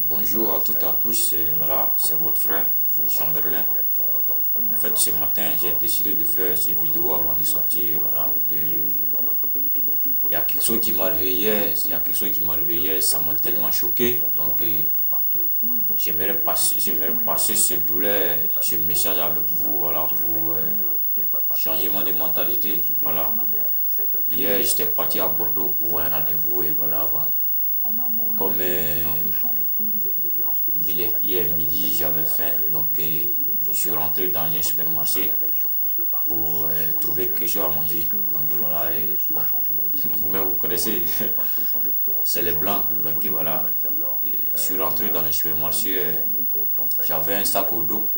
Bonjour à toutes et à tous, et voilà, c'est votre frère Chamberlain. En fait, ce matin, j'ai décidé de faire cette vidéo avant de sortir, et voilà. Et il y a quelque chose qui m'a réveillé, ça m'a tellement choqué. Donc, j'aimerais passer ce douleur, ce message avec vous, voilà, pour changement de mentalité, voilà. Hier, j'étais parti à Bordeaux pour un rendez-vous, et voilà, bon. Comme il est midi, j'avais faim, donc je suis rentré dans un supermarché pour trouver quelque chose à manger. Donc voilà, et bon, vous-même vous connaissez, c'est les blancs. Donc voilà, et je suis rentré dans le supermarché, j'avais un sac au dos.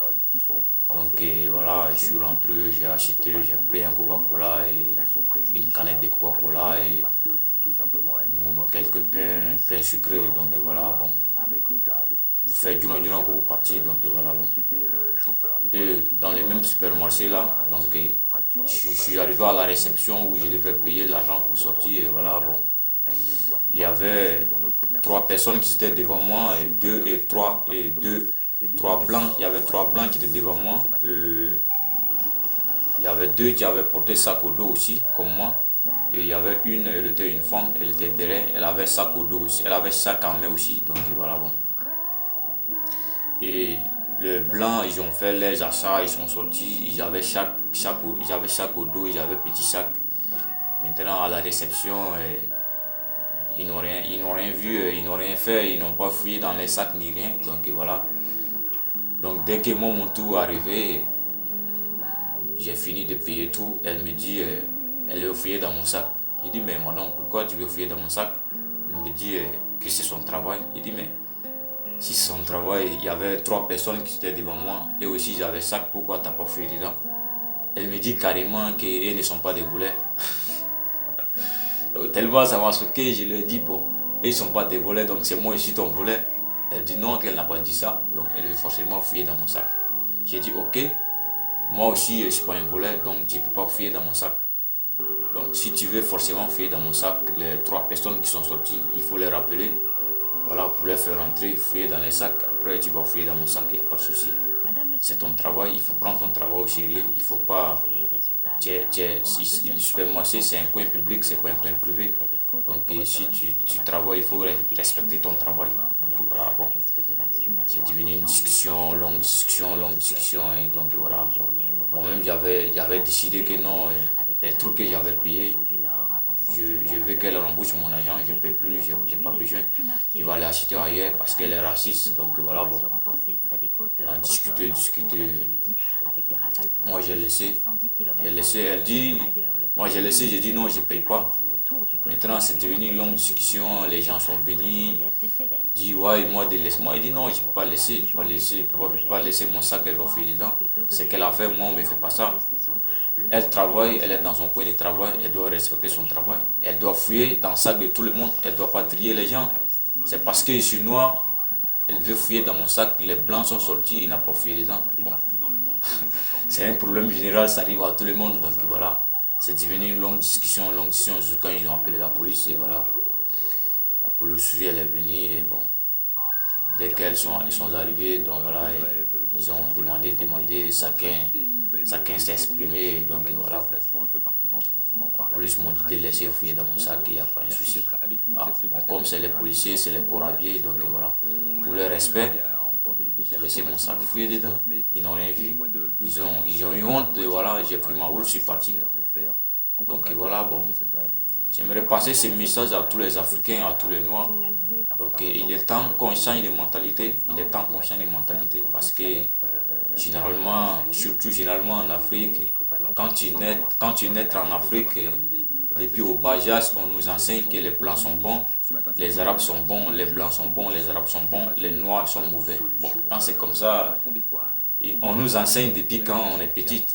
Donc voilà, je suis rentré, j'ai pris un Coca-Cola et une canette de Coca-Cola et quelques pains sucrés. Donc voilà, bon, vous faites durant que vous partez. Donc voilà, bon. Et dans les mêmes supermarchés là, donc je suis arrivé à la réception où je devrais payer l'argent pour sortir. Et voilà, bon. Il y avait trois personnes qui étaient devant moi et trois blancs. Il y avait trois blancs qui étaient devant moi. Il y avait deux qui avaient porté sac au dos aussi, comme moi. Et il y avait une, elle était une femme, elle était derrière, elle avait sac au dos aussi, elle avait sac en main aussi, donc voilà, bon. Et les blancs, ils ont fait les achats, ils sont sortis, ils avaient sac au dos, ils avaient petit sac. Maintenant, à la réception, ils n'ont rien vu, ils n'ont rien fait, ils n'ont pas fouillé dans les sacs ni rien, donc voilà. Donc dès que moi, mon tour est arrivé, j'ai fini de payer tout. Elle me dit, elle veut fouiller dans mon sac. Je dis, mais madame, pourquoi tu veux fouiller dans mon sac? Elle me dit que c'est son travail. Je dis, mais si c'est son travail, il y avait trois personnes qui étaient devant moi. Et aussi, j'avais sac, pourquoi tu n'as pas fouillé dedans? Elle me dit carrément qu'elles ne sont pas des volets. Tellement ça m'a choqué, je lui ai dit, bon, ils ne sont pas des volets, donc c'est moi ici ton volet. Elle dit non, qu'elle n'a pas dit ça, donc elle veut forcément fouiller dans mon sac. J'ai dit, ok, moi aussi je ne suis pas un volet, donc je ne peux pas fouiller dans mon sac. Donc si tu veux forcément fouiller dans mon sac, les trois personnes qui sont sorties, il faut les rappeler. Voilà, pour les faire rentrer, fouiller dans les sacs. Après tu vas fouiller dans mon sac, il n'y a pas de souci. C'est ton travail, il faut prendre ton travail au sérieux. Il faut pas... Le supermarché, c'est un coin public, c'est pas un coin privé. Donc si tu travailles, il faut respecter ton travail. Donc voilà, bon. C'est devenu une discussion, longue discussion, longue discussion. Et donc voilà, bon. Moi-même, j'avais décidé que non, les trucs que j'avais payés, je veux qu'elle rembourse mon argent, je ne paye plus, je n'ai pas besoin. Il va aller acheter ailleurs parce qu'elle est raciste. Donc voilà, bon. On a discuté. Moi j'ai laissé, elle dit, moi j'ai dit non, je ne paye pas. Maintenant c'est devenu une longue discussion, les gens sont venus, dit ouais, moi de laisser. Moi il dit non, je ne peux pas laisser, je peux pas laisser mon sac, elle va fouiller dedans. C'est qu'elle a fait, moi on ne me fait pas ça. Elle travaille, elle est dans son coin de travail, elle doit respecter son travail. Elle doit fouiller dans le sac de tout le monde, elle ne doit pas trier les gens. C'est parce que je suis noir, elle veut fouiller dans mon sac, les blancs sont sortis, il n'a pas fouillé dedans. Bon. C'est un problème général, ça arrive à tout le monde, donc voilà. C'est devenu une longue discussion jusqu'à quand ils ont appelé la police, et voilà. La police, elle est venue, et bon. Dès ils sont arrivés, donc voilà, ils ont demandé, chacun s'est exprimé, donc voilà. La police m'a dit de laisser fouiller dans mon sac, il n'y a pas de souci. Ah, bon, comme c'est les policiers, c'est les corabiers, donc voilà. Pour le respect, j'ai laissé mon sac fouiller dedans, ils n'ont rien vu. Ils ont eu honte, et voilà, j'ai pris ma route, je suis parti. Donc voilà, bon. J'aimerais passer ce message à tous les Africains, à tous les Noirs. Donc il est temps qu'on change de mentalité, parce que généralement en Afrique, quand tu nais en Afrique, depuis au bas âge, on nous enseigne que les blancs sont bons, les arabes sont bons, les blancs sont bons, les arabes sont bons, les noirs sont mauvais. Bon, quand c'est comme ça, on nous enseigne depuis quand on est petit.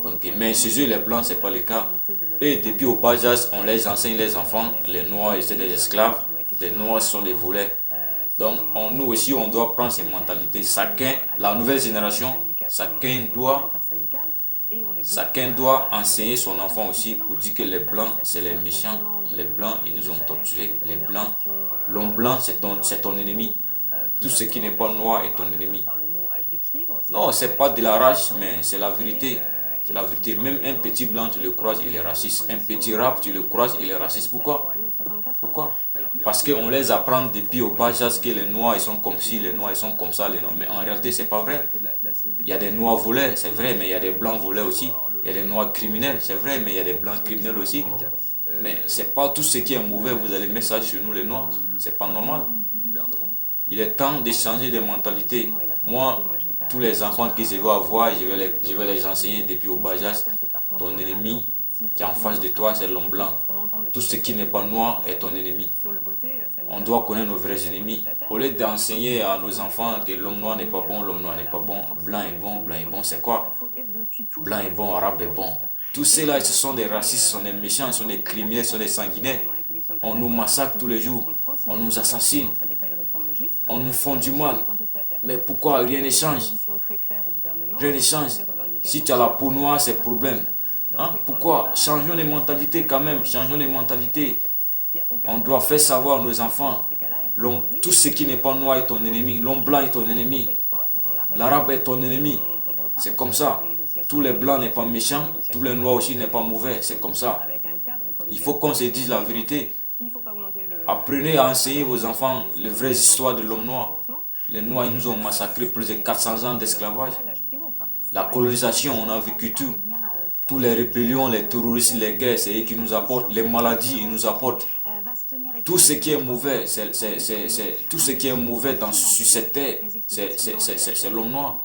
Donc, mais chez eux, les blancs, c'est pas le cas. Et depuis au bas âge, on les enseigne les enfants, les noirs étaient des esclaves, les noirs sont des volets. Donc, nous aussi, on doit prendre ces mentalités. La nouvelle génération, chacun doit enseigner son enfant aussi pour dire que les blancs, c'est les méchants. Les blancs, ils nous ont torturés. Les blancs, L'homme blanc, c'est ton ennemi. Tout ce qui n'est pas noir est ton ennemi. Non, c'est pas de la rage, mais c'est la vérité. C'est la vérité. Même un petit blanc, tu le croises, il est raciste. Un petit rap, tu le croises, il est raciste. Pourquoi? Pourquoi? Parce qu'on les apprend depuis au bas âge que les noirs ils sont comme ci, les noirs ils sont comme ça, les noirs. Mais en réalité, c'est pas vrai. Il y a des noirs voleurs, c'est vrai, mais il y a des blancs voleurs aussi. Il y a des noirs criminels, c'est vrai, mais il y a des blancs criminels aussi. Mais c'est pas tout ce qui est mauvais, vous allez mettre ça sur nous les noirs. C'est pas normal. Il est temps de changer de mentalité. Moi, tous les enfants que je vais avoir, je vais les enseigner depuis au bas âge. Ton ennemi qui est en face de toi, c'est l'homme blanc. Tout ce qui n'est pas noir est ton ennemi. On doit connaître nos vrais ennemis. Au lieu d'enseigner à nos enfants que l'homme noir n'est pas bon, l'homme noir n'est pas bon, blanc est bon, c'est quoi? Blanc est bon, arabe est bon. Tous ceux-là, ce sont des racistes, ce sont des méchants, ce sont des criminels, ce sont des sanguinaires. On nous massacre tous les jours, on nous assassine, on nous fait du mal. Mais pourquoi rien ne change? Rien ne change. Si tu as la peau noire, c'est problème. Hein? Pourquoi? Changeons les mentalités quand même, changeons les mentalités. On doit faire savoir à nos enfants, tout ce qui n'est pas noir est ton ennemi, l'homme blanc est ton ennemi, l'arabe est ton ennemi. C'est comme ça. Tous les blancs n'est pas méchants, tous les noirs aussi n'est pas mauvais, c'est comme ça. Il faut qu'on se dise la vérité. Apprenez à enseigner vos enfants les vraies histoires de l'homme noir. Les noirs, ils nous ont massacré plus de 400 ans d'esclavage. La colonisation, on a vécu tout. Tous les rébellions, les terroristes, les guerres, c'est eux qui nous apportent. Les maladies, ils nous apportent. Tout ce qui est mauvais, tout ce qui est mauvais sur cette terre, c'est l'homme noir.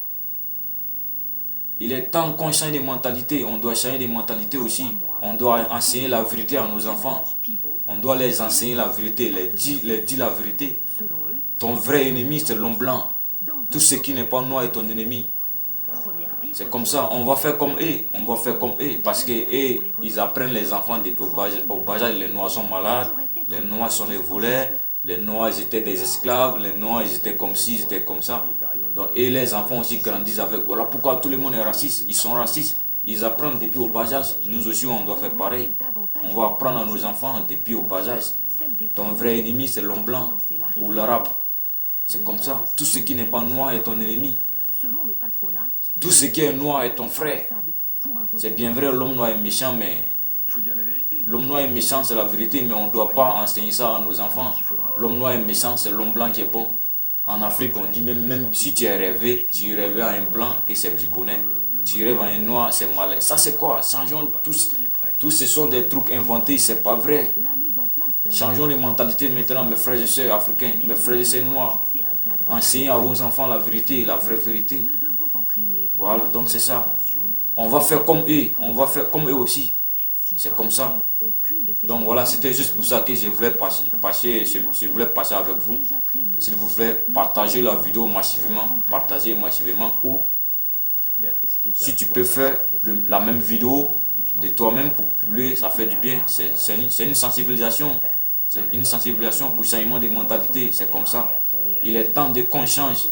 Il est temps qu'on change de mentalité. On doit changer de mentalité aussi. On doit enseigner la vérité à nos enfants. On doit les enseigner la vérité, les dire la vérité. Ton vrai ennemi, c'est l'homme blanc. Tout ce qui n'est pas noir est ton ennemi. C'est comme ça, on va faire comme eux. On va faire comme eux. Parce que ils apprennent les enfants depuis au bas âge. Les noirs sont malades. Les noirs sont des voleurs. Les noirs, ils étaient des esclaves. Les noirs, ils étaient comme ci, ils étaient comme ça. Donc, et les enfants aussi grandissent avec. Voilà pourquoi tout le monde est raciste. Ils sont racistes. Ils apprennent depuis au bas âge. Nous aussi, on doit faire pareil. On va apprendre à nos enfants depuis au bas âge. Ton vrai ennemi, c'est l'homme blanc ou l'arabe. C'est comme ça. Tout ce qui n'est pas noir est ton ennemi. Tout ce qui est noir est ton frère. C'est bien vrai, l'homme noir est méchant, mais l'homme noir est méchant, c'est la vérité, mais on ne doit pas enseigner ça à nos enfants. L'homme noir est méchant, c'est l'homme blanc qui est bon. En Afrique, on dit même si tu es rêvé, tu rêves à un blanc, que c'est du bonheur. Tu rêves à un noir, c'est malin. Ça, c'est quoi? Changeons tous. Tous ce sont des trucs inventés, c'est pas vrai. Changeons les mentalités maintenant, mes frères et sœurs africains, mes frères et sœurs noirs. Enseignez à vos enfants la vérité, la vraie vérité. Voilà, donc c'est ça. On va faire comme eux, on va faire comme eux aussi. C'est comme ça. Donc voilà, c'était juste pour ça que je voulais passer avec vous. S'il vous plaît, partagez la vidéo massivement, partagez massivement, ou si tu peux faire la même vidéo de toi-même pour publier, ça fait du bien. C'est une sensibilisation. C'est une sensibilisation pour le changement des mentalités. C'est comme ça. Il est temps qu'on change.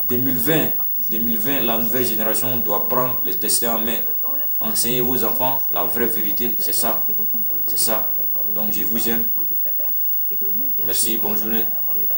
2020, la nouvelle génération doit prendre le destin en main. Enseignez vos enfants la vraie vérité. C'est ça. C'est ça. Donc je vous aime. Merci, bonne journée.